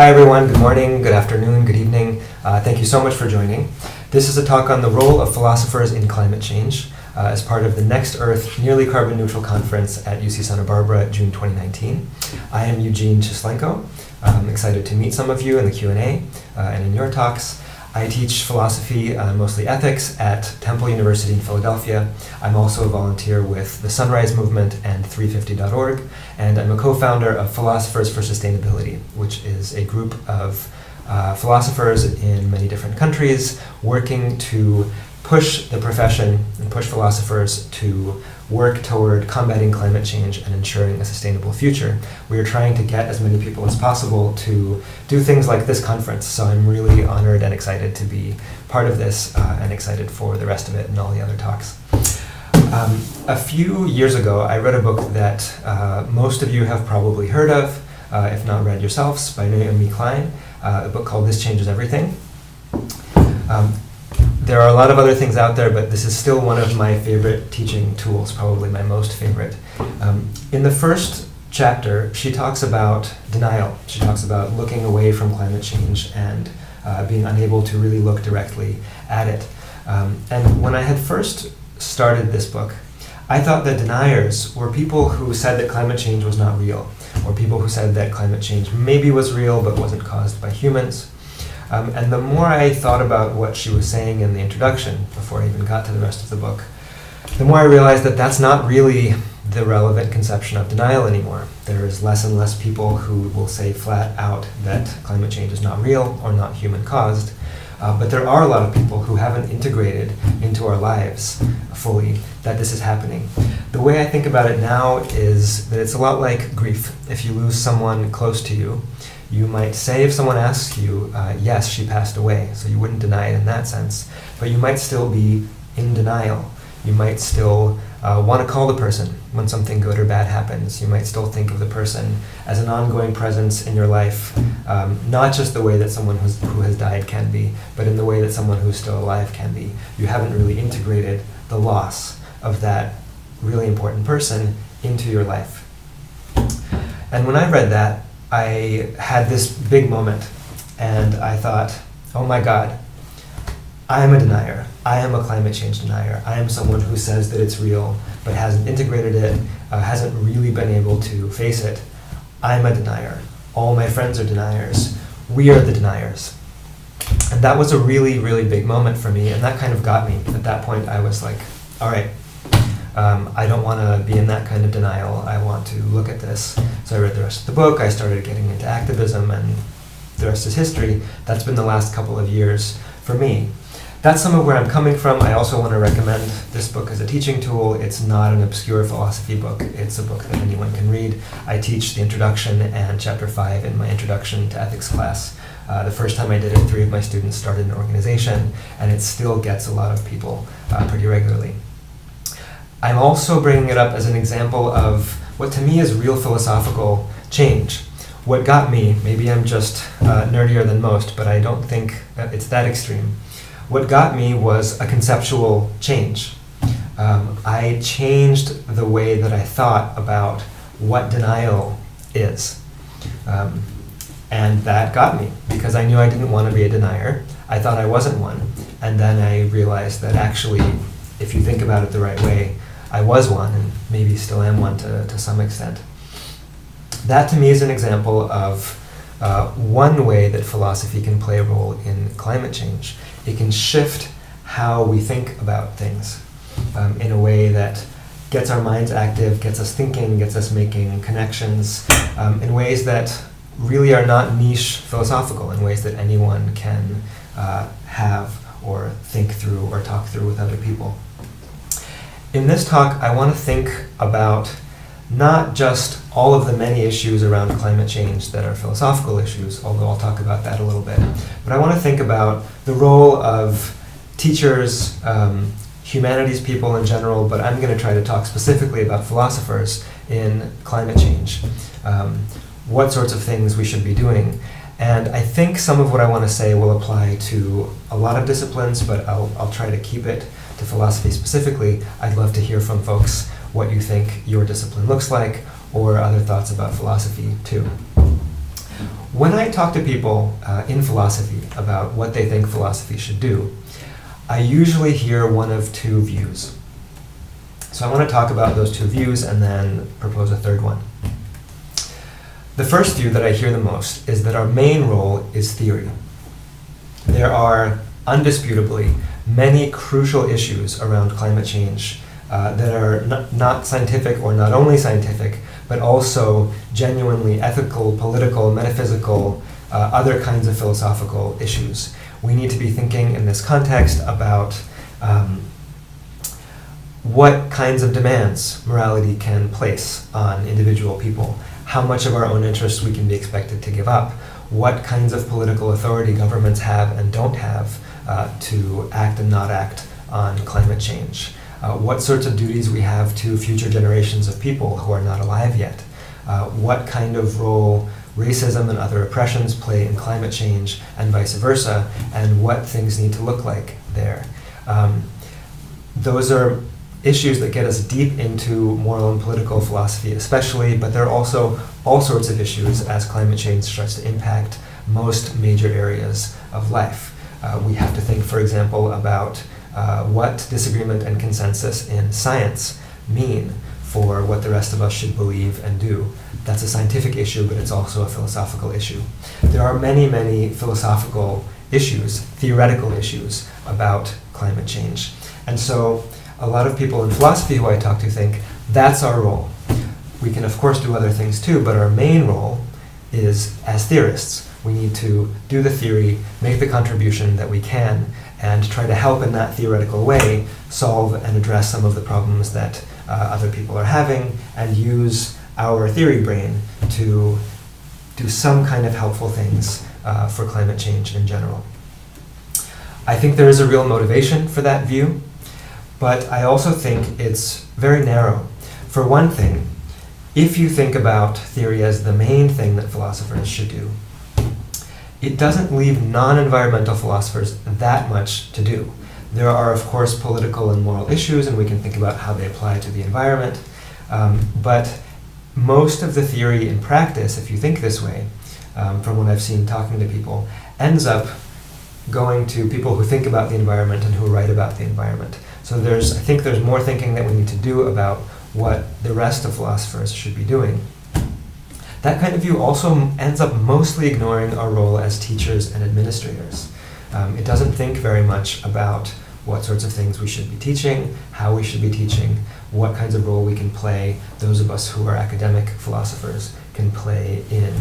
Hi everyone, good morning, good afternoon, good evening. Thank you so much for joining. This is a talk on the role of philosophers in climate change as part of the Next Earth Nearly Carbon Neutral Conference at UC Santa Barbara, June 2019. I am Eugene Chislenko. I'm excited to meet some of you in the Q&A and in your talks. I teach philosophy, mostly ethics, at Temple University in Philadelphia. I'm also a volunteer with the Sunrise Movement and 350.org, and I'm a co-founder of Philosophers for Sustainability, which is a group of philosophers in many different countries working to push the profession and push philosophers to work toward combating climate change and ensuring a sustainable future. We are trying to get as many people as possible to do things like this conference, so I'm really honored and excited to be part of this and excited for the rest of it and all the other talks. A few years ago, I read a book that most of you have probably heard of, if not read yourselves, by Naomi Klein, a book called This Changes Everything. There are a lot of other things out there, but this is still one of my favorite teaching tools, probably my most favorite. In the first chapter, she talks about denial. She talks about looking away from climate change and being unable to really look directly at it. And when I had first started this book, I thought that deniers were people who said that climate change was not real, or people who said that climate change maybe was real but wasn't caused by humans. And the more I thought about what she was saying in the introduction, before I even got to the rest of the book, the more I realized that that's not really the relevant conception of denial anymore. There is less and less people who will say flat out that climate change is not real or not human-caused. But there are a lot of people who haven't integrated into our lives fully that this is happening. The way I think about it now is that it's a lot like grief. If you lose someone close to you, you might say, if someone asks you, yes, she passed away, so you wouldn't deny it in that sense, but you might still be in denial. You might still want to call the person when something good or bad happens. You might still think of the person as an ongoing presence in your life, not just the way that someone who has died can be, but in the way that someone who's still alive can be. You haven't really integrated the loss of that really important person into your life. And when I read that, I had this big moment, and I thought, oh my God, I am a denier. I am a climate change denier. I am someone who says that it's real, but hasn't integrated it, hasn't really been able to face it. I'm a denier. All my friends are deniers. We are the deniers. And that was a really, really big moment for me, and that kind of got me. At that point, I was like, all right, I don't want to be in that kind of denial. I want to look at this. So I read the rest of the book. I started getting into activism, and the rest is history. That's been the last couple of years for me. That's some of where I'm coming from. I also want to recommend this book as a teaching tool. It's not an obscure philosophy book. It's a book that anyone can read. I teach the introduction and chapter 5 in my introduction to ethics class. The first time I did it, 3 of my students started an organization, and it still gets a lot of people pretty regularly. I'm also bringing it up as an example of what to me is real philosophical change. What got me, maybe I'm just nerdier than most, but I don't think it's that extreme. What got me was a conceptual change. I changed the way that I thought about what denial is. And that got me, because I knew I didn't want to be a denier. I thought I wasn't one. And then I realized that actually, if you think about it the right way, I was one, and maybe still am one to some extent. That to me is an example of one way that philosophy can play a role in climate change. It can shift how we think about things in a way that gets our minds active, gets us thinking, gets us making connections in ways that really are not niche philosophical, in ways that anyone can have or think through or talk through with other people. In this talk, I want to think about not just all of the many issues around climate change that are philosophical issues, although I'll talk about that a little bit, but I want to think about the role of teachers, humanities people in general, but I'm going to try to talk specifically about philosophers in climate change, what sorts of things we should be doing. And I think some of what I want to say will apply to a lot of disciplines, but I'll try to keep it to philosophy specifically. I'd love to hear from folks what you think your discipline looks like, or other thoughts about philosophy too. When I talk to people in philosophy about what they think philosophy should do, I usually hear one of two views. So I want to talk about those two views and then propose a third one. The first view that I hear the most is that our main role is theory. There are undisputably many crucial issues around climate change that are not scientific or not only scientific, but also genuinely ethical, political, metaphysical, other kinds of philosophical issues. We need to be thinking in this context about what kinds of demands morality can place on individual people, how much of our own interests we can be expected to give up, what kinds of political authority governments have and don't have to act and not act on climate change, what sorts of duties we have to future generations of people who are not alive yet, what kind of role racism and other oppressions play in climate change and vice versa, and what things need to look like there. Those are issues that get us deep into moral and political philosophy especially, but there are also all sorts of issues as climate change starts to impact most major areas of life. We have to think, for example, about what disagreement and consensus in science mean for what the rest of us should believe and do. That's a scientific issue, but it's also a philosophical issue. There are many, many philosophical issues, theoretical issues about climate change. And so a lot of people in philosophy who I talk to think that's our role. We can of course do other things too, but our main role is as theorists. We need to do the theory, make the contribution that we can, and try to help in that theoretical way solve and address some of the problems that other people are having, and use our theory brain to do some kind of helpful things for climate change in general. I think there is a real motivation for that view, but I also think it's very narrow. For one thing, if you think about theory as the main thing that philosophers should do, it doesn't leave non-environmental philosophers that much to do. There are, of course, political and moral issues, and we can think about how they apply to the environment. But most of the theory in practice, if you think this way, from what I've seen talking to people, ends up going to people who think about the environment and who write about the environment. So I think there's more thinking that we need to do about what the rest of philosophers should be doing. That kind of view also ends up mostly ignoring our role as teachers and administrators. It doesn't think very much about what sorts of things we should be teaching, how we should be teaching, what kinds of role we can play, those of us who are academic philosophers can play in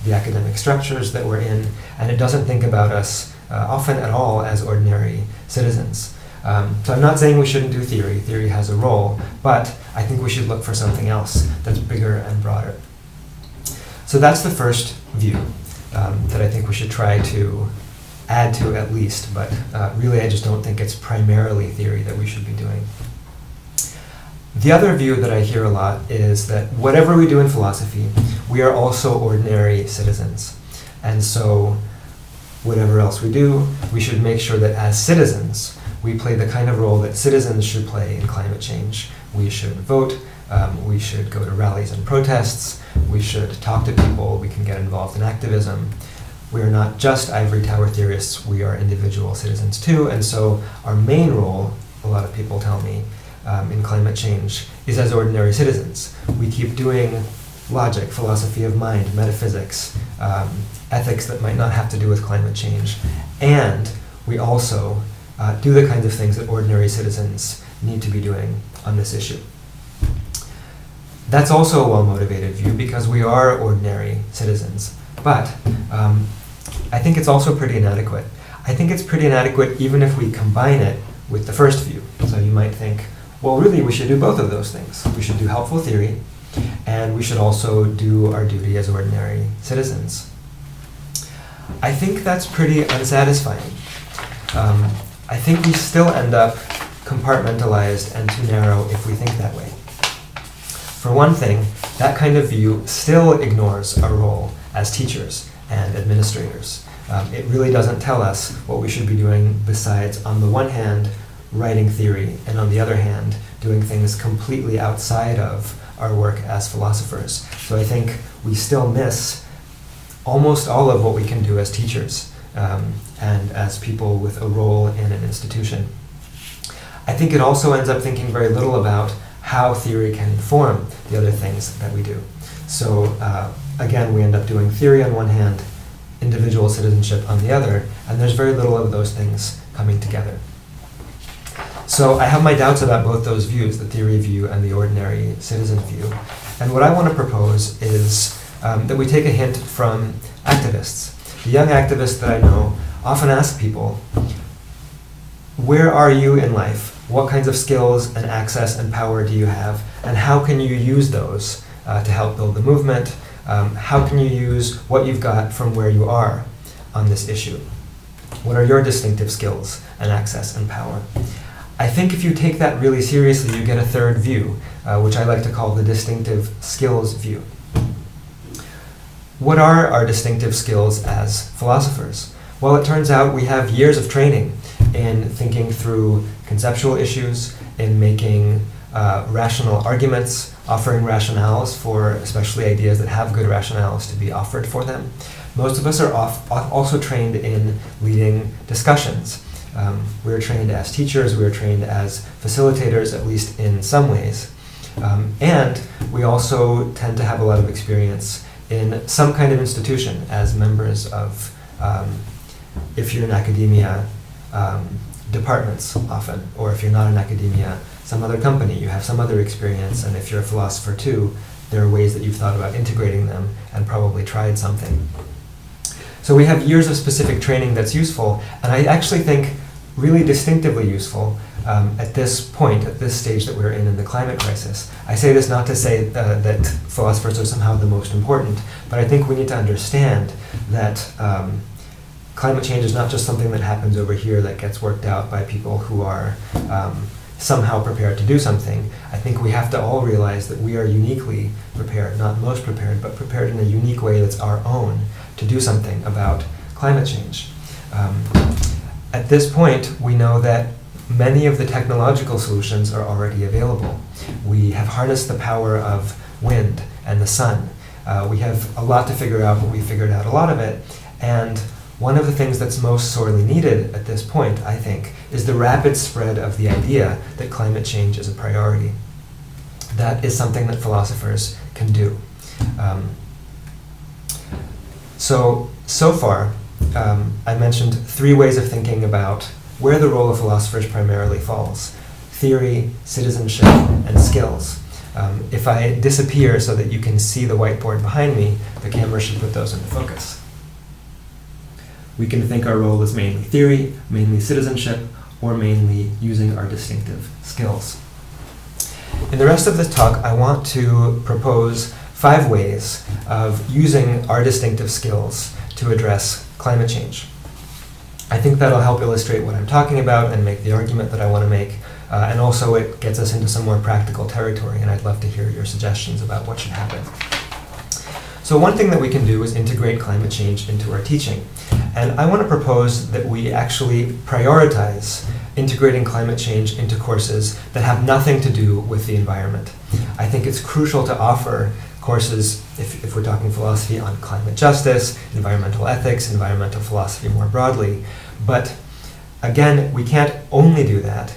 the academic structures that we're in, and it doesn't think about us often at all as ordinary citizens. So I'm not saying we shouldn't do theory. Theory has a role, but I think we should look for something else that's bigger and broader. So that's the first view that I think we should try to add to at least, but really I just don't think it's primarily theory that we should be doing. The other view that I hear a lot is that whatever we do in philosophy, we are also ordinary citizens. And so whatever else we do, we should make sure that as citizens, we play the kind of role that citizens should play in climate change. We should vote, we should go to rallies and protests, we should talk to people, we can get involved in activism. We are not just ivory tower theorists, we are individual citizens too, and so our main role, a lot of people tell me, in climate change is as ordinary citizens. We keep doing logic, philosophy of mind, metaphysics, ethics that might not have to do with climate change, and we also do the kinds of things that ordinary citizens need to be doing on this issue. That's also a well-motivated view because we are ordinary citizens, but I think it's also pretty inadequate. I think it's pretty inadequate even if we combine it with the first view. So you might think, well, really, we should do both of those things. We should do helpful theory, and we should also do our duty as ordinary citizens. I think that's pretty unsatisfying. I think we still end up compartmentalized and too narrow if we think that way. For one thing, that kind of view still ignores our role as teachers and administrators. It really doesn't tell us what we should be doing besides, on the one hand, writing theory, and on the other hand, doing things completely outside of our work as philosophers. So I think we still miss almost all of what we can do as teachers and as people with a role in an institution. I think it also ends up thinking very little about how theory can inform the other things that we do. So again, we end up doing theory on one hand, individual citizenship on the other, and there's very little of those things coming together. So I have my doubts about both those views, the theory view and the ordinary citizen view. And what I want to propose is that we take a hint from activists. The young activists that I know often ask people, where are you in life? What kinds of skills and access and power do you have? And how can you use those to help build the movement? How can you use what you've got from where you are on this issue? What are your distinctive skills and access and power? I think if you take that really seriously, you get a third view, which I like to call the distinctive skills view. What are our distinctive skills as philosophers? Well, it turns out we have years of training in thinking through conceptual issues, in making rational arguments, offering rationales for especially ideas that have good rationales to be offered for them. Most of us are also trained in leading discussions. We're trained as teachers, we're trained as facilitators, at least in some ways. And we also tend to have a lot of experience in some kind of institution as members of, if you're in academia, departments often, or if you're not in academia, some other company, you have some other experience, and if you're a philosopher too, there are ways that you've thought about integrating them and probably tried something. So we have years of specific training that's useful, and I actually think really distinctively useful at this point, at this stage that we're in the climate crisis. I say this not to say that philosophers are somehow the most important, but I think we need to understand that climate change is not just something that happens over here that gets worked out by people who are somehow prepared to do something. I think we have to all realize that we are uniquely prepared, not most prepared, but prepared in a unique way that's our own to do something about climate change. At this point, we know that many of the technological solutions are already available. We have harnessed the power of wind and the sun. We have a lot to figure out, but we figured out a lot of it. And one of the things that's most sorely needed at this point, I think, is the rapid spread of the idea that climate change is a priority. That is something that philosophers can do. So far, I mentioned three ways of thinking about where the role of philosophers primarily falls: theory, citizenship, and skills. If I disappear so that you can see the whiteboard behind me, the camera should put those into focus. We can think our role as mainly theory, mainly citizenship, or mainly using our distinctive skills. In the rest of this talk, I want to propose 5 ways of using our distinctive skills to address climate change. I think that'll help illustrate what I'm talking about and make the argument that I want to make, and also it gets us into some more practical territory, and I'd love to hear your suggestions about what should happen. So one thing that we can do is integrate climate change into our teaching. And I want to propose that we actually prioritize integrating climate change into courses that have nothing to do with the environment. I think it's crucial to offer courses, if we're talking philosophy, on climate justice, environmental ethics, environmental philosophy more broadly. But again, we can't only do that,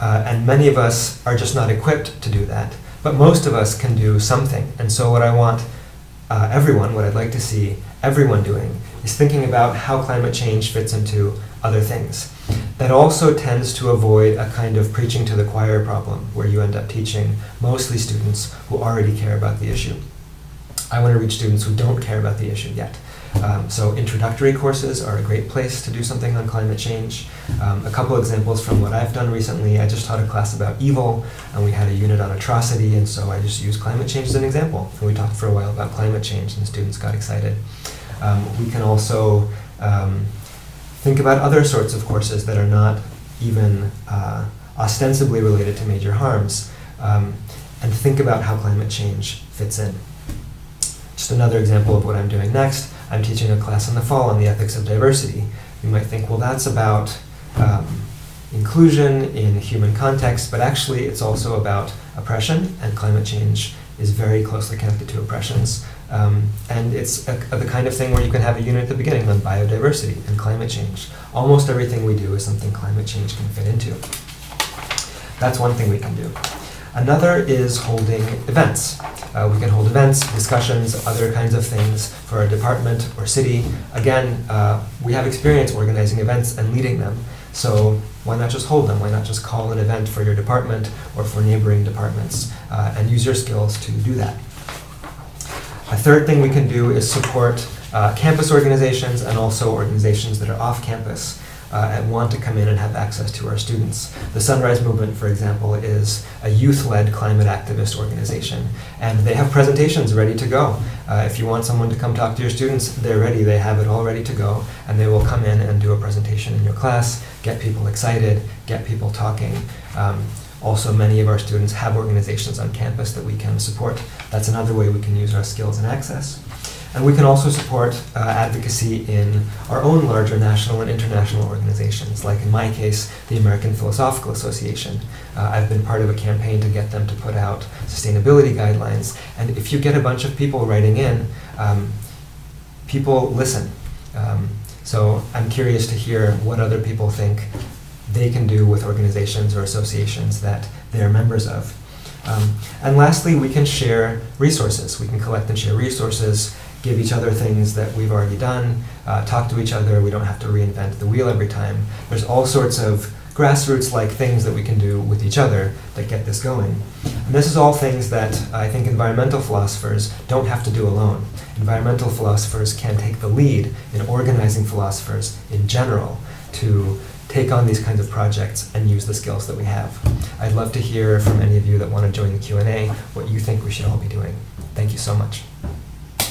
and many of us are just not equipped to do that. But most of us can do something. And so what I want what I'd like to see everyone doing is thinking about how climate change fits into other things. That also tends to avoid a kind of preaching to the choir problem, where you end up teaching mostly students who already care about the issue. I want to reach students who don't care about the issue yet. So introductory courses are a great place to do something on climate change. A couple examples from what I've done recently: I just taught a class about evil, and we had a unit on atrocity, and so I just used climate change as an example. And we talked for a while about climate change, and students got excited. We can also think about other sorts of courses that are not even ostensibly related to major harms, and think about how climate change fits in. Just another example of what I'm doing next: I'm teaching a class in the fall on the ethics of diversity. You might think, well, that's about inclusion in human context, but actually it's also about oppression, and climate change is very closely connected to oppressions. And it's the kind of thing where you can have a unit at the beginning on biodiversity and climate change. Almost everything we do is something climate change can fit into. That's one thing we can do. Another is holding events. We can hold events, discussions, other kinds of things for our department or city. Again, we have experience organizing events and leading them. So why not just hold them? Why not just call an event for your department or for neighboring departments and use your skills to do that? A third thing we can do is support campus organizations and also organizations that are off campus and want to come in and have access to our students. The Sunrise Movement, for example, is a youth-led climate activist organization, and they have presentations ready to go. If you want someone to come talk to your students, they're ready, they have it all ready to go, and they will come in and do a presentation in your class, get people excited, get people talking. Also, many of our students have organizations on campus that we can support. That's another way we can use our skills and access. And we can also support advocacy in our own larger national and international organizations, like in my case, the American Philosophical Association. I've been part of a campaign to get them to put out sustainability guidelines, and if you get a bunch of people writing in, people listen. So I'm curious to hear what other people think they can do with organizations or associations that they're members of. And lastly, we can share resources. We can collect and share resources, give each other things that we've already done, talk to each other. We don't have to reinvent the wheel every time. There's all sorts of grassroots-like things that we can do with each other that get this going. And this is all things that I think environmental philosophers don't have to do alone. Environmental philosophers can take the lead in organizing philosophers in general to take on these kinds of projects and use the skills that we have. I'd love to hear from any of you that want to join the Q&A what you think we should all be doing. Thank you so much.